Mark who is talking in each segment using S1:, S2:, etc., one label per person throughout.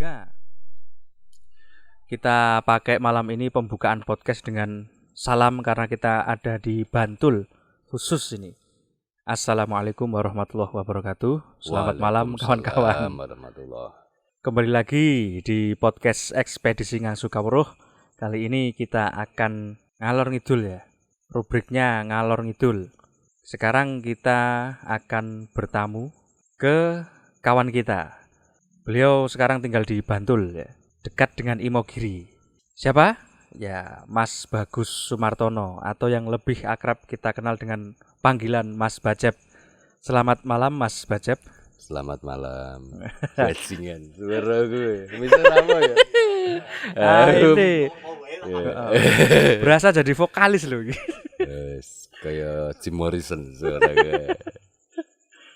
S1: juga. Kita pakai malam ini pembukaan podcast dengan salam karena kita ada di Bantul khusus ini. Assalamualaikum warahmatullahi wabarakatuh. Selamat malam kawan-kawan. Kembali lagi di podcast Ekspedisi Ngangsu Kawruh. Kali ini kita akan ngalor ngidul ya. Rubriknya ngalor ngidul. Sekarang kita akan bertamu ke kawan kita. Beliau sekarang tinggal di Bantul ya, dekat dengan Imogiri. Siapa? Ya, Mas Bagus Sumartono atau yang lebih akrab kita kenal dengan panggilan Mas Bajep. Selamat malam Mas Bajep.
S2: Selamat malam. Bajingan suara gue. Misal apa ya?
S1: Ini berasa jadi vokalis loh.
S2: Kayak Jim Morrison suara gue.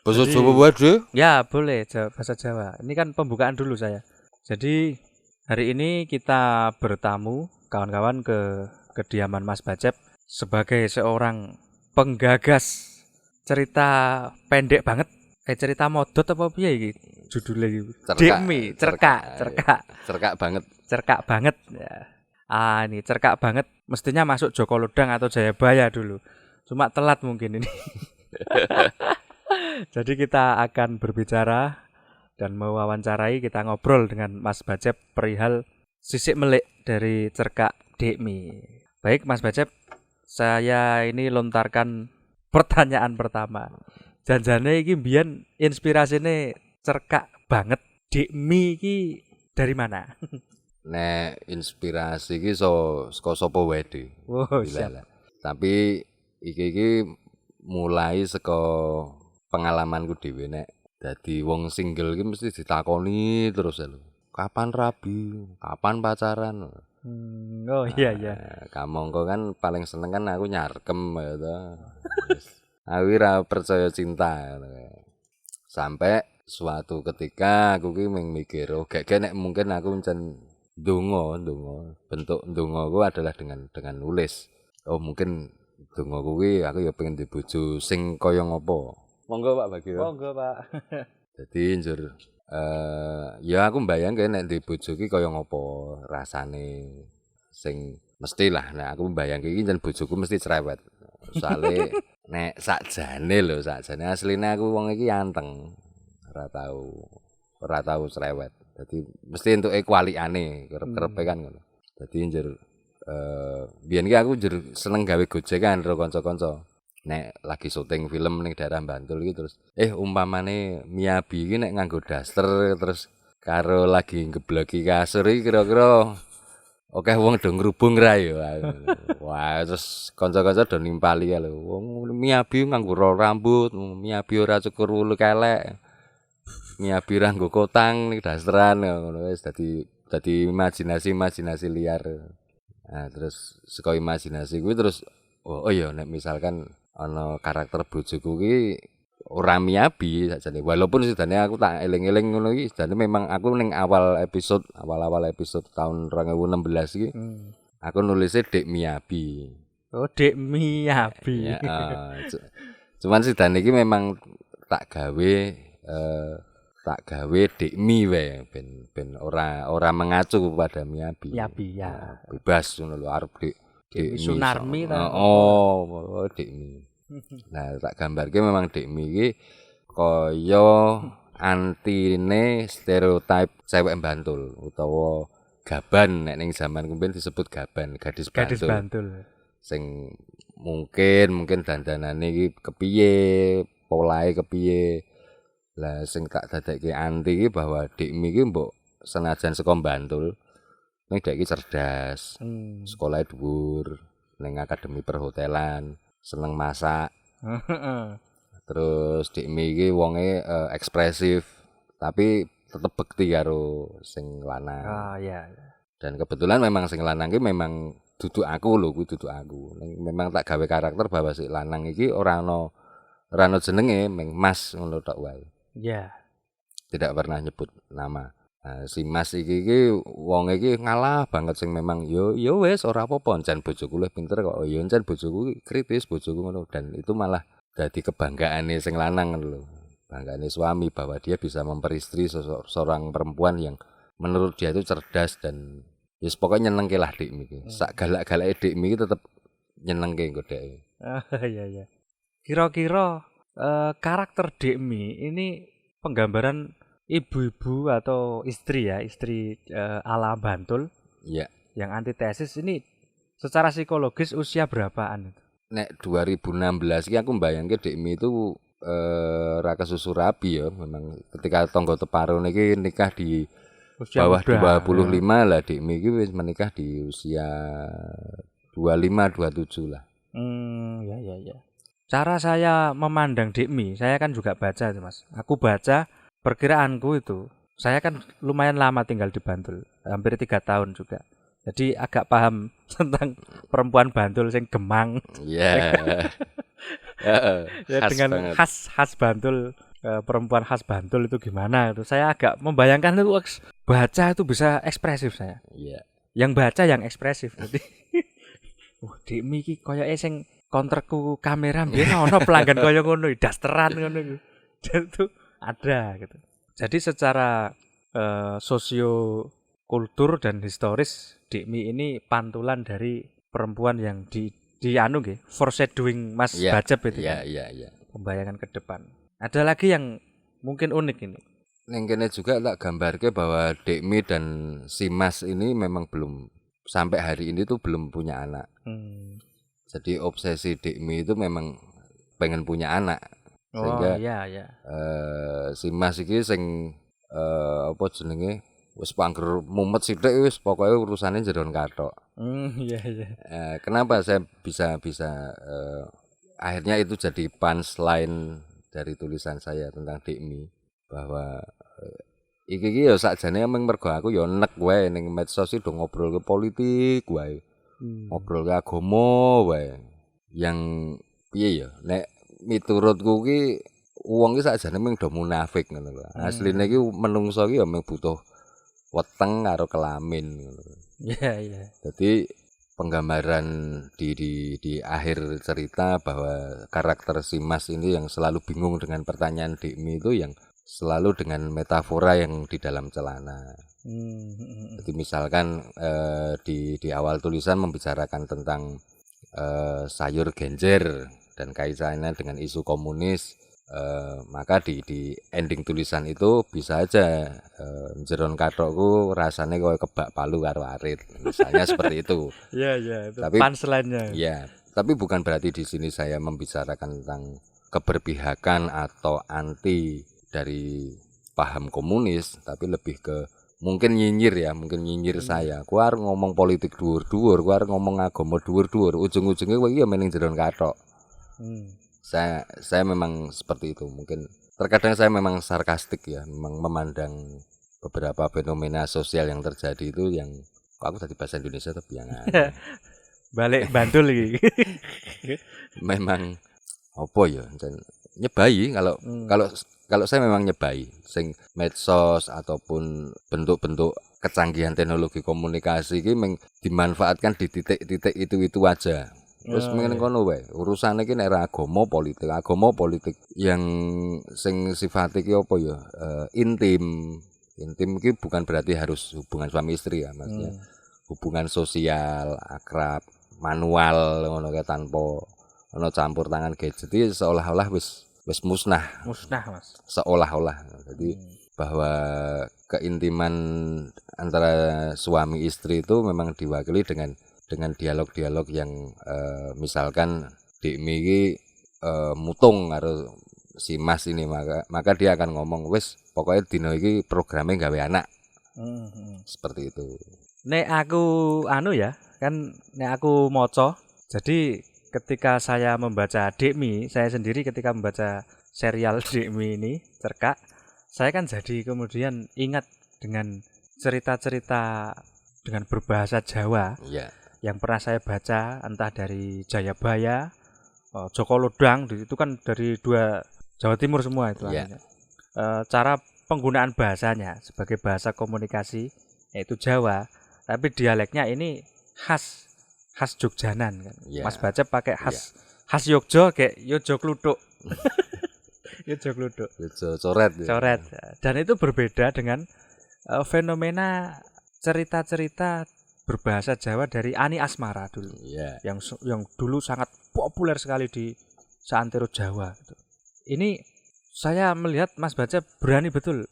S2: Bahasa Jawa waduh?
S1: Ya boleh, bahasa Jawa. Ini kan pembukaan dulu saya. Jadi hari ini kita bertamu kawan-kawan ke kediaman Mas Bajep sebagai seorang penggagas cerita pendek banget. Cerita modot apa piye iki judulnya iki? Dekmi, cerkak banget ya. Ini cerkak banget mestinya masuk Joko Lodang atau Jayabaya dulu. Cuma telat mungkin ini. Jadi kita akan berbicara dan mewawancarai, kita ngobrol dengan Mas Bajep perihal sisik melik dari cerkak Dekmi. Baik Mas Bajep, saya ini lontarkan pertanyaan pertama. Janjane iki mbiyen inspirasine cerkak banget Dekmi iki dari mana?
S2: Nek inspirasi iki saka sapa wae deh.
S1: Oh, siap.
S2: Tapi iki mulai saka pengalamanku dhewe nek dadi wong single iki mesti ditakoni terus lho. Kapan rabi? Kapan pacaran?
S1: Oh iya.
S2: Kamangka kan paling seneng kan aku nyarkem ya to. Aku ora percaya cinta. Sampai suatu ketika aku ki mikir, oh gek nek mungkin aku encen ndonga. Bentuk ndongaku adalah dengan nulis. Oh mungkin ndongaku kuwi aku ya pengen dibojo sing kaya ngopo. Monggo Pak Bagio.
S1: Monggo Pak.
S2: Dadi njur ya aku mbayangke nek di bojo ki kaya ngopo rasane sing mestilah nek aku mbayangke iki jan bojoku mesti cerewet. Soale nek sakjane asline aku wong iki anteng. Ora tau cerewet. Dadi mesti entuke kualikane kerep-kerepe kan ngono. Dadi njur biyen ki aku njur seneng gawe gojekan karo kanca-kanca. Nek lagi syuting film ning daerah Bantul iki terus umpamane Miyabi iki nek nganggo daster terus karo lagi ngebloki kasur iki kira-kira akeh wong do ngrubung ra ya. Wah, terus kanca-kanca do nimpali lho. Wong Miyabi nganggo rambut, Miyabi ora cukur wulu kelek. Miyabi ra nggo kotang ning dasteran ngono wis dadi imajinasi liar. Nah, terus saka imajinasi kuwi terus oh iya nek misalkan ana karakter bojoku ki ora Miyabi sakjane walaupun sedane aku tak eling-eling ngono iki sedane memang aku ning awal episode tahun 2016 iki aku nulisnya Dek Miyabi.
S1: Oh Dek Miyabi.
S2: Ya, cuman sedane iki memang tak gawe Dekmi wae ben ora mengacu kepada Miyabi.
S1: Miyabi ya.
S2: Bebas ngono lho arep
S1: Dekmi Sunarmi ta.
S2: Oh, Dekmi. Nah, tak gambarke memang Dekmi iki kaya antine stereotip cewek Bantul utawa gaban nek ning zaman kumpul disebut gaban, gadis Bantul. Sing mungkin dandanane iki kepiye, polahe kepiye. Lah sing tak dadekke anti iki bahwa Dekmi iki mbok senajan saka Bantul ning dhek iki cerdas. Sekolahnya dhuwur, ning akademi perhotelan, seneng masak. Terus Dekmi iki wonge ekspresif, tapi tetep bekti karo sing lanang.
S1: Oh iya.
S2: Dan kebetulan memang sing lanang iki memang duduk aku lho, kuwi duduk aku. Memang tak gawe karakter bahwa si lanang iki ora ana jenenge, meng Mas ngono tok wae.
S1: Iya.
S2: Tidak pernah nyebut nama. Nah, si Mas iki wong iki ngalah banget sing memang yo wis ora apa-apa encen bojoku luwih pinter kok. Yo encen bojoku kritis, bojoku ngono dan itu malah dadi kebanggaane sing lanang ngono lho. Banggaane suami bahwa dia bisa memperistri seorang perempuan yang menurut dia itu cerdas dan ya pokoknya nyenengke lah Dikmi iki. Sak galak-galake Dikmi iki tetep nyenengke engko dhek.
S1: Iya iya. Kira-kira karakter Dikmi ini penggambaran ibu-ibu atau istri ya, istri ala Bantul
S2: Iya.
S1: yang antitesis ini secara psikologis usia berapaan itu?
S2: Nek 2016 iki aku mbayangke Dikmi itu ra kesusu rabi ya, memang ketika tangga teparone iki nikah di
S1: Usia
S2: bawah
S1: muda.
S2: 25 lah Dikmi iki wis menikah di usia 25 27 lah.
S1: Ya ya ya. Cara saya memandang Dikmi, saya kan juga baca itu Mas. Aku baca perkiraanku itu, saya kan lumayan lama tinggal di Bantul, hampir 3 tahun juga. Jadi agak paham tentang perempuan Bantul sing gemang.
S2: Iya. Heeh.
S1: Ya,
S2: Khas
S1: dengan
S2: banget.
S1: khas Bantul, perempuan khas Bantul itu gimana itu. Saya agak membayangkan itu baca itu bisa ekspresif saya.
S2: Iya.
S1: Yang baca yang ekspresif. Jadi Dikmi iki koyoke sing kontrakku kamera biyen ono pelanggan koyo ngono, dasteran ngono iku. Dan itu ada gitu. Jadi secara sosio kultur dan historis Dikmi ini pantulan dari perempuan yang di anu nggih, foreshadowing Mas
S2: Iya.
S1: Bacep itu.
S2: Iya,
S1: kan.
S2: iya, iya.
S1: Pembayangan ke depan. Ada lagi yang mungkin unik ini.
S2: Ning kene juga tak gambarke bahwa Dikmi dan si Mas ini memang belum sampai hari ini tuh belum punya anak. Jadi obsesi Dikmi itu memang pengen punya anak. Sehingga
S1: iya iya.
S2: si Mas iki sing apa jenenge wis pangger mumet sithik wis pokoke urusane jeron kathok.
S1: Iya iya.
S2: Kenapa saya bisa akhirnya itu jadi punchline dari tulisan saya tentang Dikmi bahwa iki ya sakjane mung mergo aku ya nek wae ning medsos do ngobrol ke politik wae. Ngobrol ke agama wae. Yang piye ya nek miturutku ki wong ki sakjane mung do munafik ngono lho. Asline ki menungso ki ya mung butuh weteng karo kelamin ngono.
S1: Iya iya.
S2: Jadi penggambaran di akhir cerita bahwa karakter si Mas ini yang selalu bingung dengan pertanyaan Dikmi itu yang selalu dengan metafora yang di dalam celana. Jadi misalkan di awal tulisan membicarakan tentang sayur genjer dan kaitannya dengan isu komunis. Maka di ending tulisan itu bisa aja jeron kathokku rasane koyo kebak palu karo arit misalnya seperti itu.
S1: Iya iya, itu
S2: Tapi
S1: punchline-nya.
S2: ya, tapi bukan berarti di sini saya membicarakan tentang keberpihakan atau anti dari paham komunis, tapi lebih ke mungkin nyinyir saya. Ku arep ngomong politik dhuwur-dhuwur, ku arep ngomong agama dhuwur-dhuwur, ujung-ujungnya kowe iki ya meneng jeron kathok. Saya memang seperti itu. Mungkin terkadang saya memang sarkastik ya, memang memandang beberapa fenomena sosial yang terjadi itu yang aku tadi bahasa Indonesia tapi yang
S1: Balik Bantul iki.
S2: memang apa ya nyebai kalau saya memang nyebai sing medsos ataupun bentuk-bentuk kecanggihan teknologi komunikasi iki dimanfaatkan di titik-titik itu aja. Terus mengen kono wae. Urusane iki nek agama politik yang sing sifate iki apa ya? Intim. Intim iki bukan berarti harus hubungan suami istri ya, maksudnya. Hubungan sosial, akrab, manual ngono kae tanpa ana campur tangan gadget iki seolah-olah wis musnah.
S1: Musnah, Mas.
S2: Seolah-olah. Jadi bahwa keintiman antara suami istri itu memang diwakili dengan dialog-dialog yang misalkan Dikmi iki mutung karo si Mas ini maka dia akan ngomong wis pokoknya dino iki programe gawe anak. Seperti itu.
S1: Nek aku nek aku maca, jadi ketika saya membaca Dikmi, saya sendiri ketika membaca serial Dikmi ini cerkak, saya kan jadi kemudian ingat dengan cerita-cerita dengan berbahasa Jawa.
S2: Iya.
S1: Yang pernah saya baca entah dari Jayabaya, Joko Lodang, itu kan dari dua Jawa Timur semua itu artinya. Cara penggunaan bahasanya sebagai bahasa komunikasi yaitu Jawa, tapi dialeknya ini khas Jogjanan kan. Mas Bacep pakai khas Yogyo kayak Yojo Kluthuk. Yojo Kluthuk.
S2: Yojo coret.
S1: Coret. Dan itu berbeda dengan fenomena cerita-cerita berbahasa Jawa dari Ani Asmara dulu.
S2: Iya.
S1: Yang dulu sangat populer sekali di seantero Jawa gitu. Ini saya melihat Mas Baca berani betul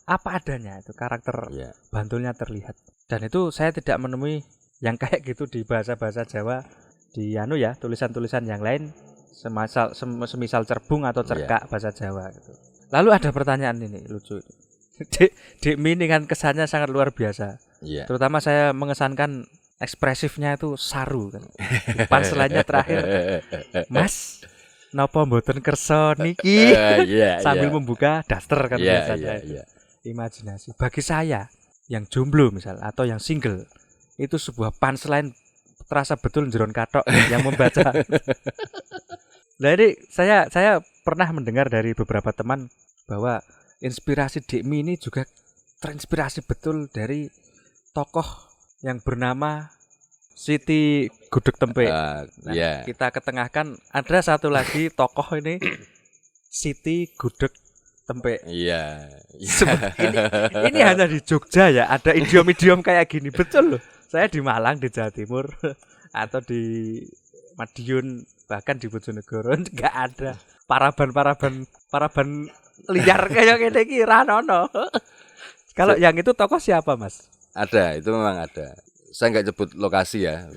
S1: apa adanya itu karakter Bantulnya terlihat. Dan itu saya tidak menemui yang kayak gitu di bahasa-bahasa Jawa di tulisan-tulisan yang lain semisal cerbung atau cerkak bahasa Jawa gitu. Lalu ada pertanyaan ini lucu itu. Dek Mi ini kan kesannya sangat luar biasa. Terutama saya mengesankan ekspresifnya itu saru kan. Punchline-nya terakhir, Mas, napa mboten kersa niki? Sambil membuka daster kan biasanya. Imajinasi. Bagi saya yang jomblo misal atau yang single, itu sebuah punchline terasa betul jeron katok yang membaca. Nah ini saya pernah mendengar dari beberapa teman bahwa inspirasi Dek Mi ini juga terinspirasi betul dari tokoh yang bernama Siti Gudeg Tempe. Kita ketengahkan ada satu lagi tokoh ini Siti Gudeg Tempe. Ini hanya di Jogja ya, ada idiom-idiom kayak gini, betul loh. Saya di Malang, di Jawa Timur, atau di Madiun, bahkan di Bojonegoro enggak ada paraban liar kayak gini kira nono. Kalau yang itu tokoh siapa, Mas?
S2: Ada, itu memang ada. Saya nggak sebut lokasi ya,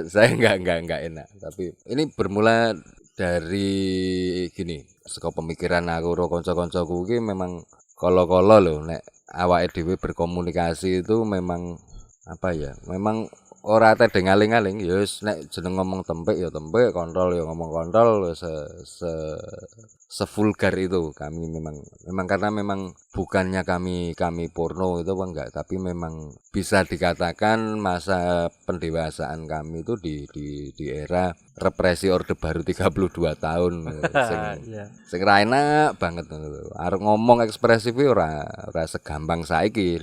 S2: saya nggak enak. Tapi ini bermula dari gini, saka pemikiran aku karo kanca-kancaku iki memang kala-kala lho nek awake dhewe berkomunikasi itu memang apa ya? Memang ora tedeng aling-aling ya wis nek jeneng ngomong tempek ya tempek, kontrol ya ngomong kontrol sevulgar itu kami memang karena memang bukannya kami porno itu apa enggak, tapi memang bisa dikatakan masa pendewasaan kami itu di era represi Orde Baru 32 tahun sing ra enak banget arep ngomong ekspresif ora segampang saiki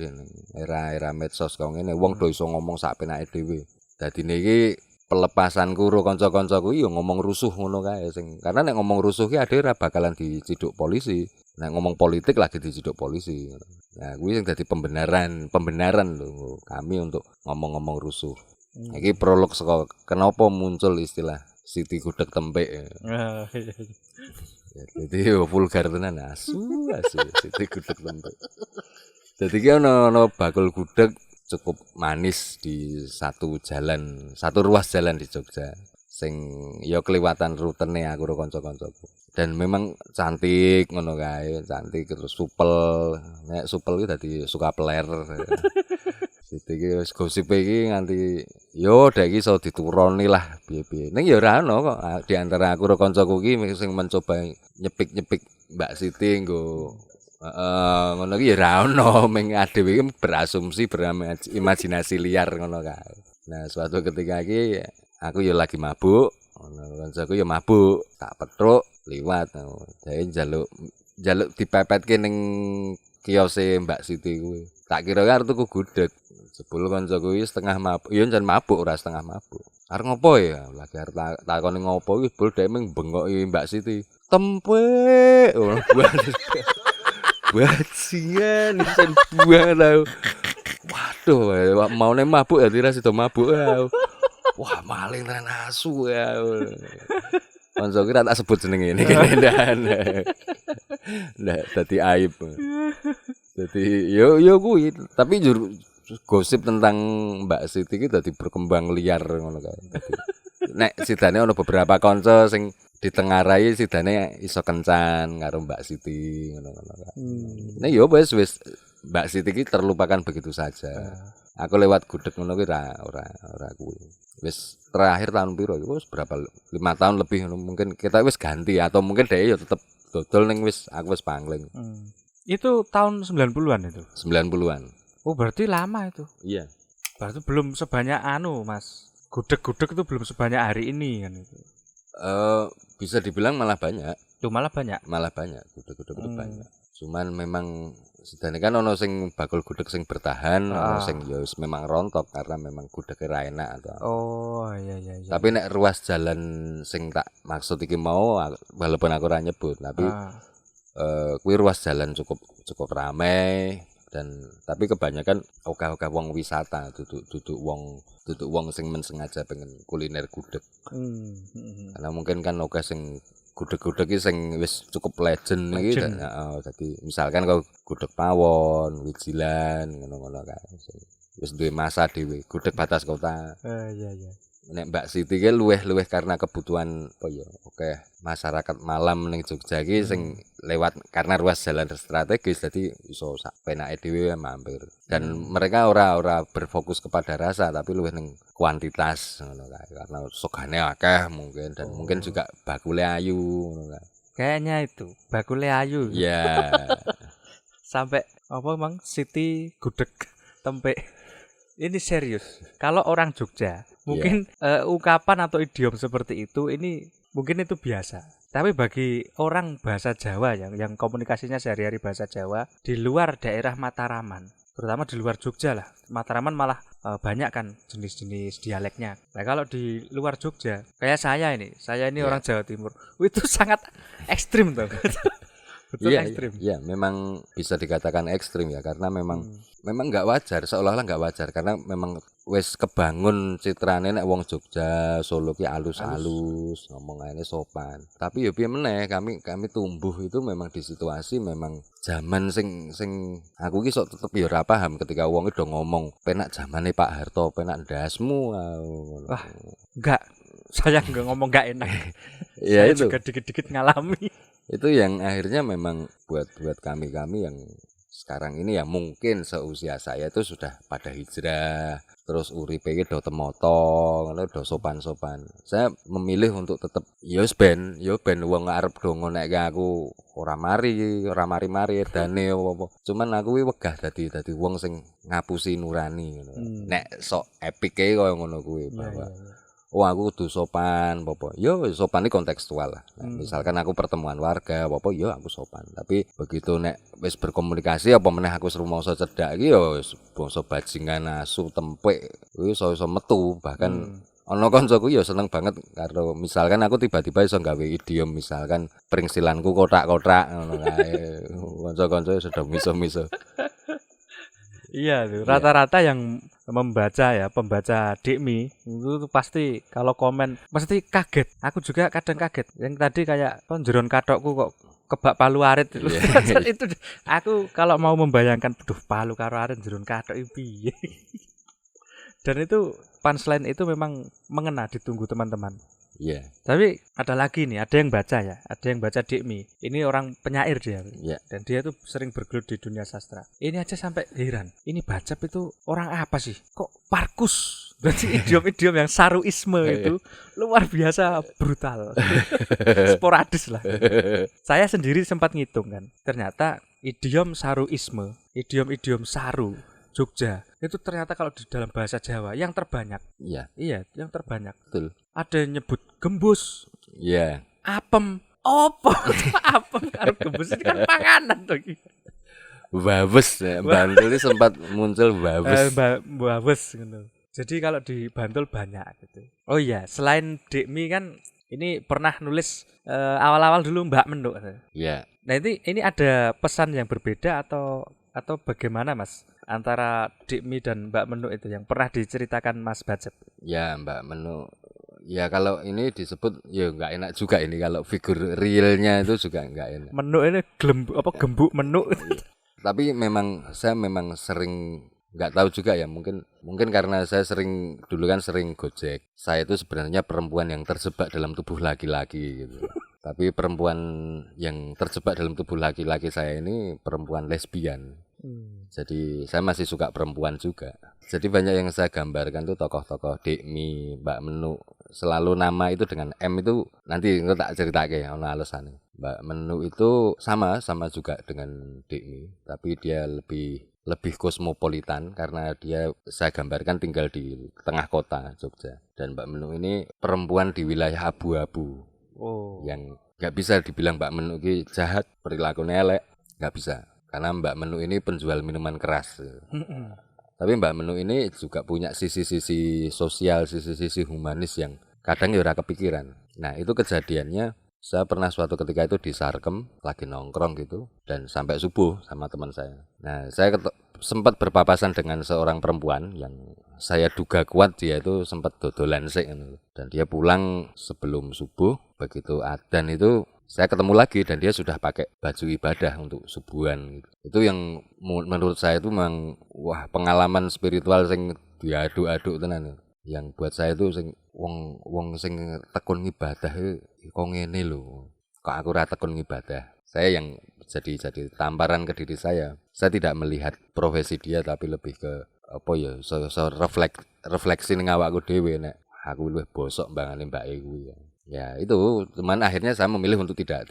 S2: era medsos kok ngene wong do iso ngomong sak penake dhewe. Dadi niki pelepasanku karo kanca-kancaku yo ngomong rusuh ngono kae karena nek ngomong rusuh ki ade ora bakalan diciduk polisi. Nek ngomong politik lagi diciduk polisi. Nah, kuwi sing dadi pembenaran lho kami untuk ngomong-ngomong rusuh. Iki prolog saka kenapa muncul istilah Siti Gudeg Tempe. Jadi vulgar tenan asu Siti Gudeg Tempe. Jadi ki ono bakul gudeg cukup manis di satu ruas jalan di Jogja sing ya kelewatan rutene aku karo kanca-kancaku dan memang cantik ngono kae cantik terus supel nek supel iki dadi suka peler iki wis gosip iki nganti yo dek iki iso dituruni lah piye-piye ning ya ora ono kok di antara aku karo kancaku iki sing mencoba nyepik-nyepik Mbak Siti nggo ngono ki ya ora ono ming dhewe iki berasumsi berimajinasi liar ngono kae. Nah, suatu ketika iki aku ya lagi mabuk, ngono kancaku ya mabuk, tak petruk liwat. Dhewe njaluk dipepetke ning kiose Mbak Siti kuwi. Tak kira arep tuku gudeg. Jebul kancaku iki setengah mabuk, ya jan mabuk ora setengah mabuk. Arep ngopo ya? Lagi arep takoni ngopo iki bol dhewe ming bengoki Mbak Siti. Tempe. Bajingan isen buang tau. Waduh, mau nek mabuk ya tira sido mabuk. Wah, maling tenan asu ya. Kanca ki tak sebut jenenge ini kendan. Nah, dadi aib. Dadi yo kuwi, tapi gosip tentang Mbak Siti ki dadi berkembang liar ngono kae. Nek sidane ana beberapa kanca sing ditengarai sidane iso kencan karo Mbak Siti ngono-ngono. Nah yo wis Mbak Siti ki terlupakan begitu saja. Aku lewat gudeg ngono ki ora kuwi. Wis terakhir tahun piro iku wis berapa 5 tahun lebih mungkin kita wis ganti atau mungkin dhek yo tetep dodol ning aku wis pangling.
S1: Itu tahun 90-an itu.
S2: 90-an.
S1: Oh, berarti lama itu.
S2: Iya.
S1: Berarti belum sebanyak Mas. Gudeg-gudeg itu belum sebanyak hari ini kan itu.
S2: Bisa dibilang malah banyak.
S1: Tuh malah banyak.
S2: Malah banyak gudeg-gudeg itu banyak. Cuman memang sedane kan ono sing bakul gudeg sing bertahan, ono sing ya wis memang rontok karena memang gudege ra enak atau.
S1: Oh, iya.
S2: Tapi nek ruas jalan sing tak maksud iki mau walaupun aku ora nyebut, tapi kuwi ruas jalan cukup ramai, tapi kebanyakan oke-oke wong wisata, duduk wong sing sengaja pengen kuliner gudeg. Karena mungkin kan oke sing gudeg-gudeg iki sing wis cukup legend iki, dadi misalkan kau gudeg pawon, wijilan ngono-ngono kae. Wis duwe masa dhewe, gudeg batas kota.
S1: Iya.
S2: Nek Mbak Siti ki luweh karena kebutuhan apa ya, oke masyarakat malam ning Jogja iki sing lewat karena ruas jalan strategis dadi iso sak penake dhewe mampir. Dan mereka ora berfokus kepada rasa tapi luwih ning kuantitas ngono kae. Karena sogane akeh mungkin dan mungkin juga bakule ayu ngono kae.
S1: Kayaknya itu bakule ayu.
S2: Iya.
S1: Sampai apa Mang Siti gudeg tempe. Ini serius. Kalau orang Jogja, mungkin ungkapan atau idiom seperti itu ini mungkin itu biasa. Tapi bagi orang bahasa Jawa yang komunikasinya sehari-hari bahasa Jawa di luar daerah Mataraman, terutama di luar Jogja lah. Mataraman malah banyak kan jenis-jenis dialeknya. Nah, kalau di luar Jogja, kayak saya ini orang Jawa Timur. Itu sangat ekstrim tuh. Betul ekstrim.
S2: Iya, memang bisa dikatakan ekstrim ya karena memang enggak wajar, seolah-olah enggak wajar karena memang wis kebangun citrane nek wong Jogja, Solo ki alus-alus, ngomongane sopan. Tapi ya piye meneh, kami tumbuh itu memang di situasi memang zaman sing aku ki sok tetep ya ora paham ketika wong itu ngomong penak zamane Pak Harto, penak ndasmu.
S1: Wah, enggak. Saya enggak ngomong enggak enak.
S2: Ya
S1: saya
S2: itu.
S1: Juga dikit-dikit ngalami.
S2: Itu yang akhirnya memang buat kami yang sekarang ini ya mungkin seusia saya itu sudah pada hijrah, terus uripe iki do temoto, ngono do sopan-sopan. Saya memilih untuk tetap yo ben wong arep do ngonekke aku ora mari edane apa-apa. Cuman aku kuwi wegah dadi wong sing ngapusi nurani ngono. Nek sok epike koyo ngono kuwi bahwa oh aku kudu sopan apa yo sopan iki kontekstual lah. Misalkan aku pertemuan warga apa yo aku sopan. Tapi begitu nek wis berkomunikasi apa meneh aku rumangsa cedhak iki yo bangsa bajingan asu tempek kuwi iso metu bahkan ana kancaku ya seneng banget karo misalkan aku tiba-tiba iso gawe idiom misalkan pringsilanku kotak-kotak ngono kae. Kanca-kanca sudah miso-miso.
S1: Iya tuh, rata-rata yang pembaca Dikmi itu pasti kalau komen pasti kaget. Aku juga kadang kaget. Yang tadi kayak jeron katokku kok kebak palu arit itu. Itu aku kalau mau membayangkan palu karo arit jeron katok itu piye. Dan itu punchline itu memang mengena ditunggu teman-teman.
S2: Iya.
S1: Tapi ada lagi nih, ada yang baca Dikmi. Ini orang penyair dia.
S2: Yeah.
S1: Dan dia tuh sering bergelut di dunia sastra. Ini aja sampai heran. Ini Bacap itu orang apa sih? Kok parkus? Berarti idiom-idiom yang saruisme itu luar biasa brutal. Sporadis lah. Saya sendiri sempat ngitung kan. Ternyata idiom saruisme, idiom-idiom saru Jogja itu ternyata kalau di dalam bahasa Jawa yang terbanyak.
S2: Iya.
S1: Iya, yang terbanyak.
S2: Betul.
S1: Ada yang nyebut gembus.
S2: Iya.
S1: Apem. Opo? Apem karo gembus itu kan panganan tuh.
S2: Wawes ya, Bantul ini sempat muncul wawes.
S1: Wawes gitu. Jadi kalau di Bantul banyak gitu. Oh iya, selain Dikmi kan ini pernah nulis awal-awal dulu Mbak Menuk.
S2: Iya.
S1: Nah, ini ada pesan yang berbeda atau bagaimana Mas antara Dikmi dan Mbak Menuk itu yang pernah diceritakan Mas Bacep?
S2: Ya Mbak Menuk. Ya kalau ini disebut ya nggak enak juga ini kalau figur realnya itu juga nggak enak.
S1: Menuk ini gembuk menuk.
S2: Tapi saya memang sering nggak tahu juga ya mungkin karena saya dulu kan sering gojek. Saya itu sebenarnya perempuan yang terjebak dalam tubuh laki-laki gitu. Tapi perempuan yang terjebak dalam tubuh laki-laki saya ini perempuan lesbian. Jadi saya masih suka perempuan juga. Jadi banyak yang saya gambarkan tuh tokoh-tokoh Dikmi, Mbak Menuk. Selalu nama itu dengan M itu nanti enggak tak ceritake ana alasane. Mbak Menuk itu sama juga dengan Dikmi, tapi dia lebih kosmopolitan karena saya gambarkan tinggal di tengah kota Jogja. Dan Mbak Menuk ini perempuan di wilayah abu-abu. Oh. Yang enggak bisa dibilang Mbak Menuk ini jahat, perilakunya elek, enggak bisa. Karena Mbak Menuk ini penjual minuman keras. Tapi Mbak Menuk ini juga punya sisi-sisi sosial, sisi-sisi humanis yang kadang ya ora kepikiran. Nah, itu kejadiannya Saya pernah suatu ketika itu di Sarkem lagi nongkrong gitu dan sampai subuh sama teman saya. Nah, saya sempat berpapasan dengan seorang perempuan yang saya duga kuat dia itu sempat dodolan sik dan dia pulang sebelum subuh. Begitu adzan itu saya ketemu lagi dan dia sudah pakai baju ibadah untuk subuhan gitu. Itu yang menurut saya itu memang wah pengalaman spiritual sing diaduk-aduk tenan. Yang buat saya itu sing wong sing tekun ibadah kok ngene lho. Kok aku ora tekun ibadah. Saya yang jadi tamparan ke diri saya. Saya tidak melihat profesi dia tapi lebih ke apa ya refleksi ning awakku dhewe nek aku luwih bosok mbangane mbake kuwi ya. Ya itu, cuman akhirnya saya memilih untuk tidak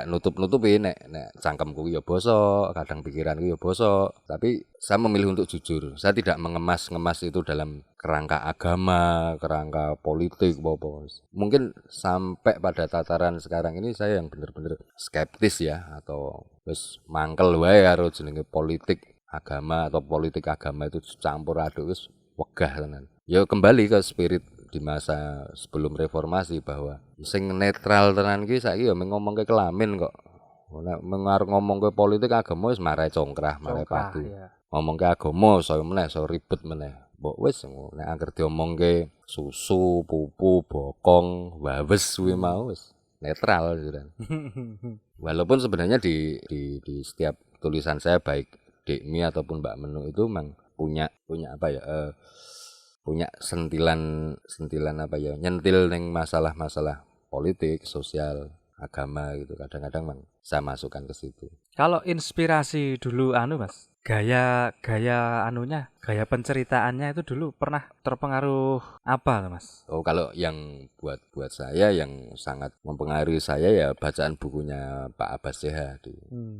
S2: nutup-nutupi nek cangkemku ya bosok, kadang pikiranku ya bosok, tapi saya memilih untuk jujur. Saya tidak mengemas-ngemas itu dalam kerangka agama, kerangka politik apa. Mungkin sampai pada tataran sekarang ini saya yang benar-benar skeptis ya atau wis mangkel wae karo jenenge politik agama atau politik agama itu campur aduk wis wegah tenan. Ya kembali ke spirit di masa sebelum reformasi bahwa sing netral tenan ki saiki ya ngomongke kelamin kok. Nek mengarep ngomongke politik agama wis marai congkrah, marai padu. Ya. Ngomongke agama saya meneh, saya ribet meneh. Mbok wis nek anggere diomongke susu, pupu, bokong, wawes kuwi mau wis netral gitu kan. Walaupun sebenarnya di setiap tulisan saya baik Dekmi ataupun Mbak Menu itu memang punya apa ya punya sentilan apa ya nyentil neng masalah-masalah politik, sosial, agama gitu. Kadang-kadang memang saya masukkan ke situ.
S1: Kalau inspirasi dulu Mas, gaya anunya, gaya penceritaannya itu dulu pernah terpengaruh apa Mas?
S2: Oh, kalau yang buat saya yang sangat mempengaruhi saya ya bacaan bukunya Pak Abbas CH di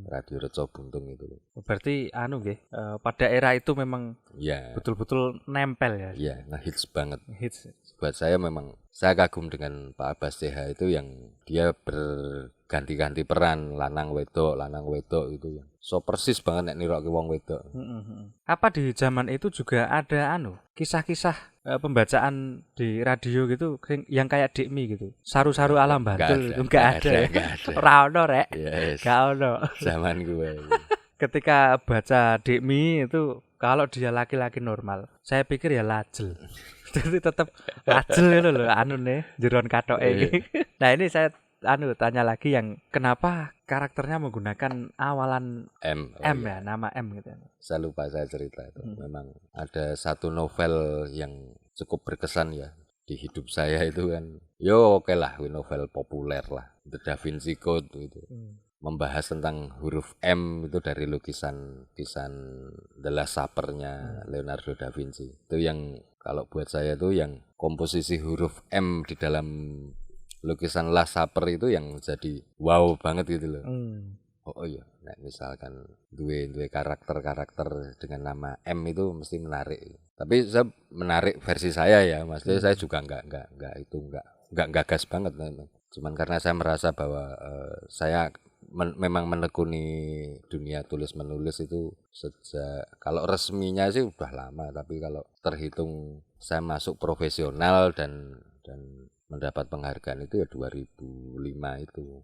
S2: Radio Reco Buntung itu.
S1: Berarti nggih, pada era itu memang ya betul-betul nempel ya.
S2: Iya, ngehits banget.
S1: Hits.
S2: Buat saya memang saya kagum dengan Pak Abbas CH itu yang dia berganti-ganti peran lanang wedok itu ya. So persis banget nek nirokke wong wedok.
S1: Apa di zaman itu juga ada kisah-kisah pembacaan di radio gitu yang kayak Dekmi gitu. Saru-saru alam Bantul itu enggak ada. Ora ono rek. Enggak ono.
S2: Zaman gue.
S1: Ketika baca Dekmi itu kalau dia laki-laki normal, saya pikir ya lajel. Jadi tetap lajel gitu loh nih jeron katoke iki. Nah, ini saya tanya lagi yang kenapa karakternya menggunakan awalan M ya, nama M gitu.
S2: Saya lupa saya cerita itu. Memang ada satu novel yang cukup berkesan ya di hidup saya itu kan. Yo oke lah, novel populer lah. The Da Vinci Code itu. Membahas tentang huruf M itu dari lukisan The Last Supper-nya Leonardo da Vinci. Itu yang kalau buat saya itu yang komposisi huruf M di dalam lukisan Last Supper itu yang jadi wow banget gitu loh. Oh iya, nah, misalkan dua karakter dengan nama M itu mesti menarik. Tapi saya menarik versi saya ya, maksudnya saya juga enggak gagas banget memang. Cuman karena saya merasa bahwa saya memang menekuni dunia tulis menulis itu sejak kalau resminya sih udah lama, tapi kalau terhitung saya masuk profesional dan mendapat penghargaan itu ya 2005 itu.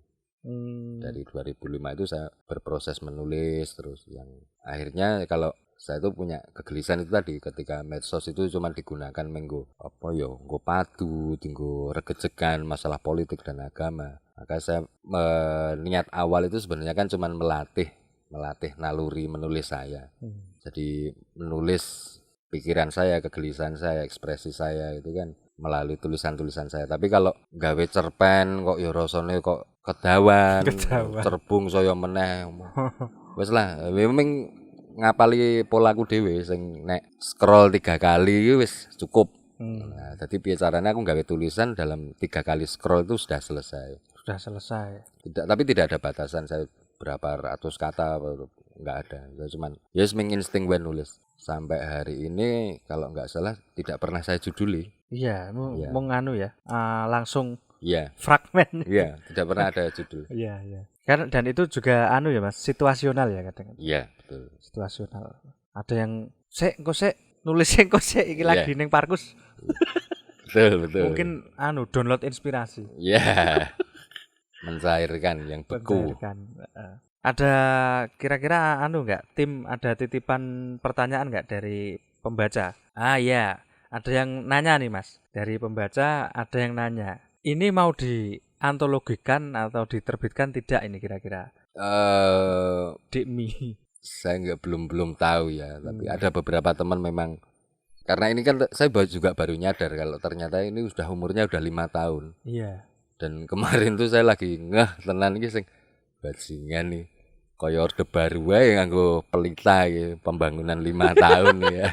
S2: Dari 2005 itu saya berproses menulis terus yang akhirnya kalau saya itu punya kegelisahan itu tadi ketika medsos itu cuma digunakan menggo apa ya nggo padu, tinggo regejegan masalah politik dan agama. Maka saya niat awal itu sebenarnya kan cuma melatih naluri menulis saya. Jadi menulis pikiran saya, kegelisahan saya, ekspresi saya itu kan melalui tulisan-tulisan saya. Tapi kalau gawe cerpen kok ya rasane kok kedawan. Cerbung saya meneh. Wes lah, memang ngapali polaku dhewe sing nek scroll 3 kali wis cukup. Nah, jadi piye caranya aku gawe tulisan dalam 3 kali scroll itu sudah selesai. Tapi tidak ada batasan saya berapa ratus kata enggak ada. Saya cuman menginsting when nulis. Sampai hari ini kalau enggak salah tidak pernah saya juduli.
S1: Iya, mau ya. Langsung
S2: fragmen. Iya, tidak pernah ada judul.
S1: Iya. Kan dan itu juga ya Mas, situasional ya kadang.
S2: Iya, betul.
S1: Situasional. Ada yang nulis iki lagi ning Parkus.
S2: Betul.
S1: Mungkin download inspirasi.
S2: Iya. mencairkan yang beku.
S1: Mencairkan. Ada kira-kira enggak tim ada titipan pertanyaan enggak dari pembaca? Ah iya, ada yang nanya nih Mas. Dari pembaca ada yang nanya. Ini mau diantologikan atau diterbitkan tidak ini kira-kira? Dikmi.
S2: Saya belum tahu ya, tapi ada beberapa teman memang karena ini kan saya juga baru nyadar kalau ternyata ini umurnya udah 5 tahun.
S1: Iya.
S2: Dan kemarin tuh saya lagi tenan iki sing bajingan nih. Kaya orde baru wae nganggo pelita iki, pembangunan 5 tahun ya.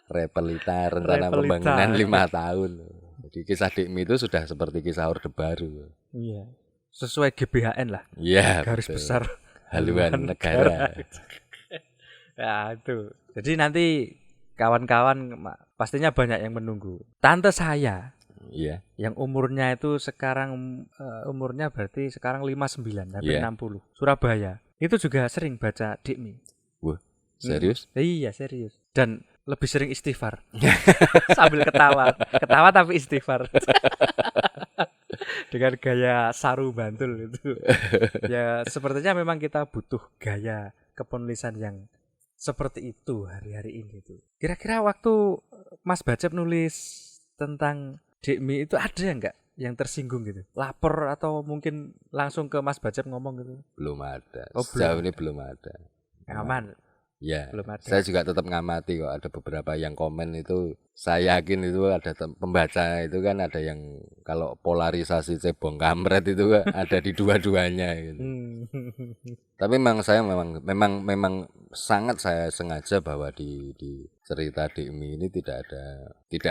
S2: Repelita rencana pembangunan 5 tahun. Jadi kisah Dikmi itu sudah seperti kisah orde baru.
S1: Iya. Sesuai GBHN lah.
S2: Iya,
S1: garis
S2: betul.
S1: besar
S2: haluan negara.
S1: Ya itu. Jadi nanti kawan-kawan pastinya banyak yang menunggu. Tante saya
S2: Iya.
S1: yang umurnya itu sekarang umurnya berarti sekarang 59 hampir 60. Surabaya. Itu juga sering baca Dikmi.
S2: Wah, serius?
S1: Iya, serius. Dan lebih sering istighfar. Sambil ketawa. Ketawa tapi istighfar. Dengan gaya Saru Bantul itu. Ya, sepertinya memang kita butuh gaya kepenulisan yang seperti itu hari-hari ini tuh. Kira-kira waktu Mas Bacep nulis tentang Dikmi itu ada enggak yang tersinggung gitu? Lapor atau mungkin langsung ke Mas Bacep ngomong gitu?
S2: Belum ada.
S1: Oh,
S2: sejauh ini belum ada.
S1: Aman.
S2: Ya,
S1: belum ada.
S2: Saya juga tetap ngamati kok. Ada beberapa yang komen itu, saya yakin itu ada pembaca itu kan ada yang kalau polarisasi cebong kampret itu ada di dua-duanya gitu. Tapi memang sangat saya sengaja bahwa di cerita Dikmi ini tidak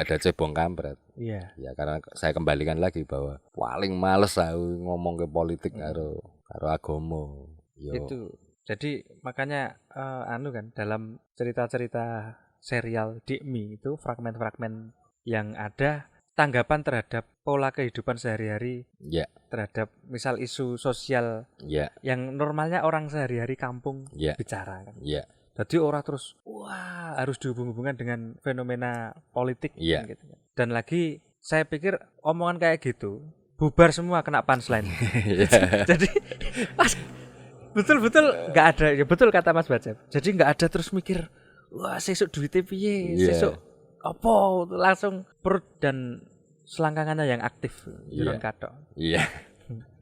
S2: ada cebong kampret.
S1: Iya.
S2: Ya karena saya kembalikan lagi bahwa paling males aku ngomong ke politik karo agama.
S1: Itu. Jadi makanya kan dalam cerita-cerita serial Dikmi itu fragmen-fragmen yang ada tanggapan terhadap pola kehidupan sehari-hari, terhadap misal isu sosial yang normalnya orang sehari-hari kampung bicara kan. Jadi orang terus wah harus dihubung-hubungkan dengan fenomena politik gitu. Dan lagi saya pikir omongan kayak gitu bubar semua kena punchline. Jadi betul nggak ada ya, betul kata Mas Bacep. Jadi nggak ada terus mikir wah sesuk duitnya piye, sesuk apa, langsung perut dan selangkangannya yang aktif jeron kathok.
S2: Iya.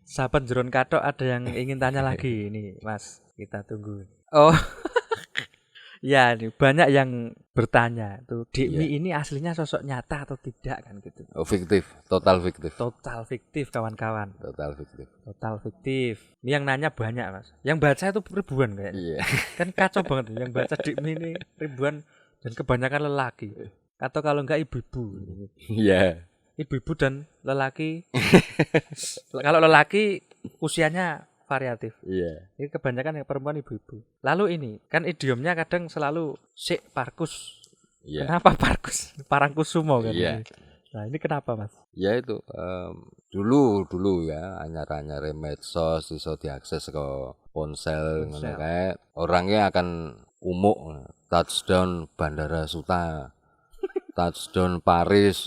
S1: Sahabat jeron kathok ada yang ingin tanya lagi ini Mas, kita tunggu. Oh. Ya, nih banyak yang bertanya tuh Dikmi ini aslinya sosok nyata atau tidak kan gitu.
S2: Oh, fiktif, total fiktif.
S1: Total fiktif kawan-kawan.
S2: Total fiktif.
S1: Ini yang nanya banyak Mas. Yang baca itu ribuan kayaknya.
S2: Iya.
S1: Kan kacau banget yang baca Dikmi ini ribuan dan kebanyakan lelaki. Atau kalau enggak ibu-ibu.
S2: Iya.
S1: Ibu-ibu dan lelaki. Kalau lelaki usianya variatif.
S2: Iya.
S1: Ini kebanyakan yang perempuan ibu-ibu. Lalu ini kan idiomnya kadang selalu sik parkus.
S2: Iya.
S1: Kenapa parkus? Parangkusumo kan.
S2: Iya.
S1: Nah, ini kenapa Mas?
S2: Ya itu dulu ya anyar-anyar medsos iso diakses ke ponsel ngono kae. Orangnya akan umuk touchdown Bandara Suta. Touchdown Paris.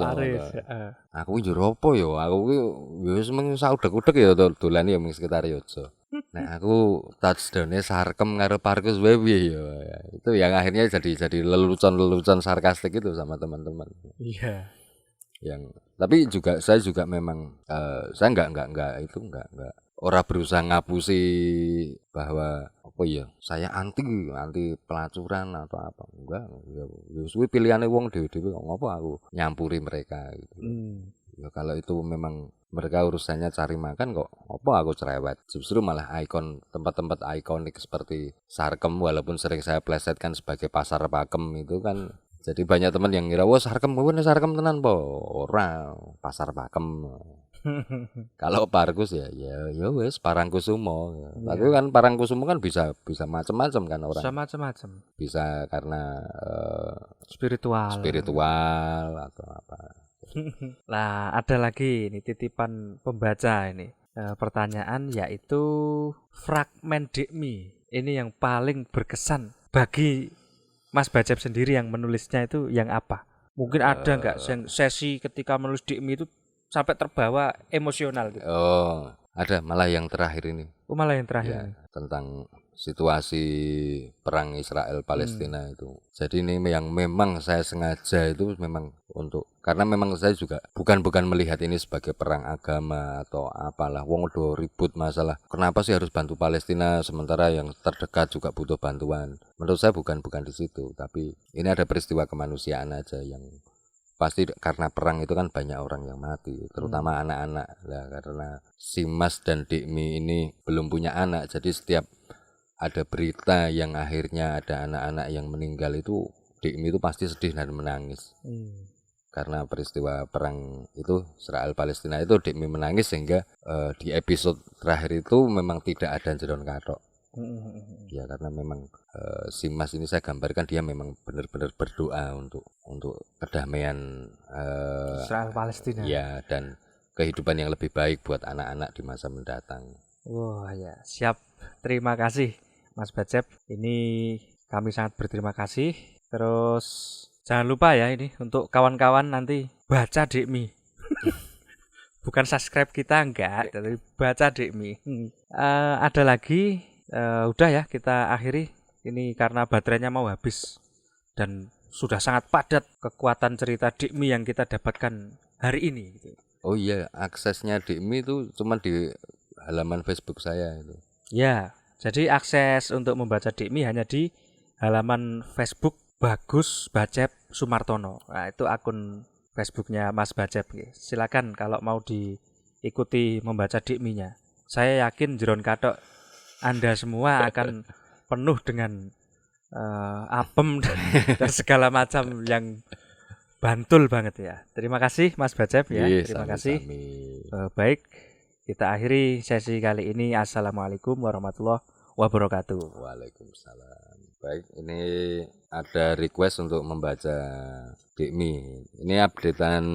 S2: Aku njur apa ya? Aku ki ya wis mung saudek-udek ya dolan ya mung sekitar Yojo. Nek aku touchdown-e Sarkem karo Parkus wae piye ya. Itu yang akhirnya jadi lelucon-lelucon sarkastik itu sama teman-teman.
S1: Iya.
S2: Tapi saya juga memang saya enggak ora berusaha ngapusi bahwa apa ya saya anti pelacuran atau apa enggak ya suwe pilihane wong dhewe-dhewe kok ngopo aku nyampuri mereka gitu. Ya kalau itu memang mereka urusannya cari makan kok apa aku cerewet. Justru malah tempat-tempat ikonik seperti Sarkem walaupun sering saya plesetkan sebagai pasar Pakem itu kan jadi banyak teman yang ngira wah Sarkem tenan po ora pasar Pakem. Kalau Parkus ya wes Parangkusumo. Tapi kan Parangkusumo kan bisa macam-macam kan orang.
S1: Bisa macam-macam.
S2: Bisa karena spiritual atau apa.
S1: Nah, ada lagi ini titipan pembaca ini. Pertanyaan yaitu fragmen Dikmi. Ini yang paling berkesan bagi Mas Bacep sendiri yang menulisnya itu yang apa? Mungkin ada enggak sesi ketika menulis Dikmi itu sampai terbawa emosional gitu.
S2: Oh, Ada malah yang terakhir ini.
S1: Oh, malah yang terakhir
S2: Ya,
S1: ini.
S2: tentang situasi perang Israel Palestina itu. Jadi ini yang memang saya sengaja itu memang karena memang saya juga bukan melihat ini sebagai perang agama atau apalah. Wong udah ribut masalah. Kenapa sih harus bantu Palestina sementara yang terdekat juga butuh bantuan? Menurut saya bukan di situ, tapi ini ada peristiwa kemanusiaan aja yang pasti karena perang itu kan banyak orang yang mati, terutama anak-anak. Nah, karena si Mas dan Dikmi ini belum punya anak, jadi setiap ada berita yang akhirnya ada anak-anak yang meninggal itu Dikmi itu pasti sedih dan menangis. Karena peristiwa perang itu Israel Palestina itu Dikmi menangis sehingga di episode terakhir itu memang tidak ada jeron kathok. Ya karena memang si Mas ini saya gambarkan dia memang benar-benar berdoa untuk kedamaian
S1: Israel Palestina.
S2: ya dan kehidupan yang lebih baik buat anak-anak di masa mendatang.
S1: Wah ya, siap. Terima kasih Mas Bacep. Ini kami sangat berterima kasih. Terus jangan lupa ya ini untuk kawan-kawan nanti baca Dikmi. Bukan subscribe kita enggak, tapi baca Dikmi. Ada lagi udah ya kita akhiri ini karena baterainya mau habis dan sudah sangat padat kekuatan cerita Dikmi yang kita dapatkan hari ini gitu.
S2: Oh iya, aksesnya Dikmi itu cuma di halaman Facebook saya itu.
S1: Ya, jadi akses untuk membaca Dikmi hanya di halaman Facebook Bagus Bacep Sumartono. Nah, itu akun Facebooknya Mas Bacep. Silakan kalau mau diikuti membaca Dikminya. Saya yakin jeron kathok Anda semua akan penuh dengan apem dan segala macam yang bantul banget ya. Terima kasih Mas Bacep ya. Terima kasih. Baik, kita akhiri sesi kali ini. Assalamualaikum warahmatullahi wabarakatuh.
S2: Waalaikumsalam. Baik, ini ada request untuk membaca Dikmi. Ini updatean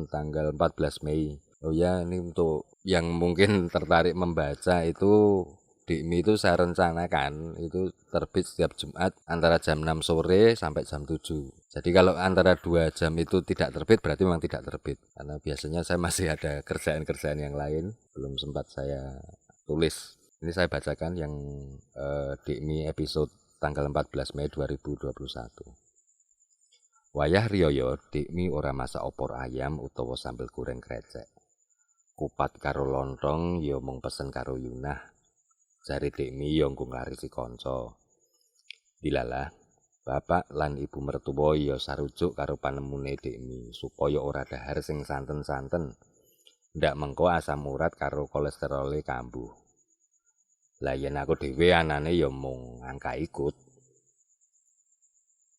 S2: tanggal 14 Mei. Oh ya, ini untuk yang mungkin tertarik membaca itu Dikmi itu saya rencanakan itu terbit setiap Jumat antara jam 6 sore sampai jam 7. Jadi kalau antara 2 jam itu tidak terbit berarti memang tidak terbit. Karena biasanya saya masih ada kerjaan-kerjaan yang lain, belum sempat saya tulis. Ini saya bacakan yang Dikmi episode tanggal 14 Mei 2021. Wayah riyo Dikmi ora masak opor ayam utawa sambel goreng krecek. Kupat karo lontong ya mung pesen karo Yunah. Jare Dikmi ya nggo nglarisi kanca. Dilalah, bapak lan ibu mertua ya sarujuk karo panemune Dikmi supaya ora dahar sing santen-santen. Ndak mengko asam urat karo kolesterole kambuh. Lah yen aku dhewe anane ya mung angka ikut.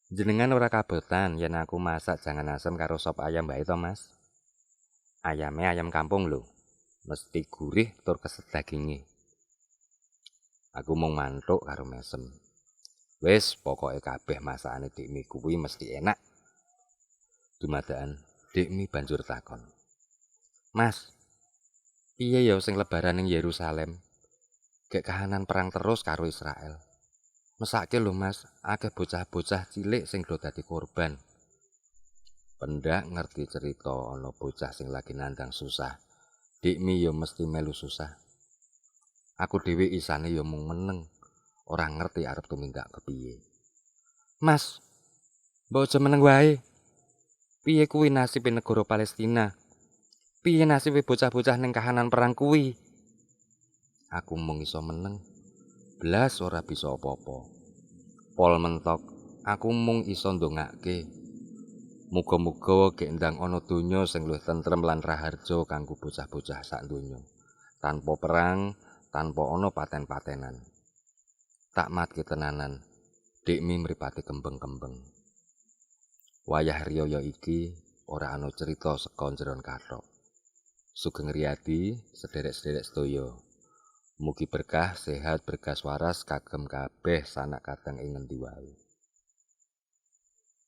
S2: Jenengan ora kabotan yen aku masak jangan asem karo sop ayam bae to, Mas. Ayame ayam kampung lho. Mesti gurih tur keset daginge. Aku mung mantuk karo mesem. Wis pokoke kabeh masakane Dikmi kuwi mesti enak. Dumadakan Dikmi banjur takon. Mas, piye ya sing lebaran ning Yerusalem? Gek kahanan perang terus karo Israel. Mesake lho Mas, akeh bocah-bocah cilik sing do dadi korban. Pendak ngerti cerita ana bocah sing lagi nandang susah. Dikmi ya mesti melu susah. Aku dhewe isane ya mung meneng, ora ngerti arep tumindak kepiye. Mas, mbok aja meneng wae. Piye kuwi nasibe negara Palestina? Piye nasibe bocah-bocah ning kahanan perang kuwi? Aku mung iso meneng. Blas ora bisa apa-apa. Pol mentok, aku mung iso ndongake. Muga-muga gek ndang ana donya sing luwih tentrem lan raharja kanggo bocah-bocah sak donya. Tanpa perang, tanpa ana paten-patenan. Tak matke tenanan, Dikmi mripate kembeng-kembeng. Wayah riyo iki ora ana cerita saka jeron kathok. Sugeng Riyadi, sederek-sederek sedaya. Mugi berkah, sehat, berkas waras kagem kabeh sanak kadang ing ngendi wae.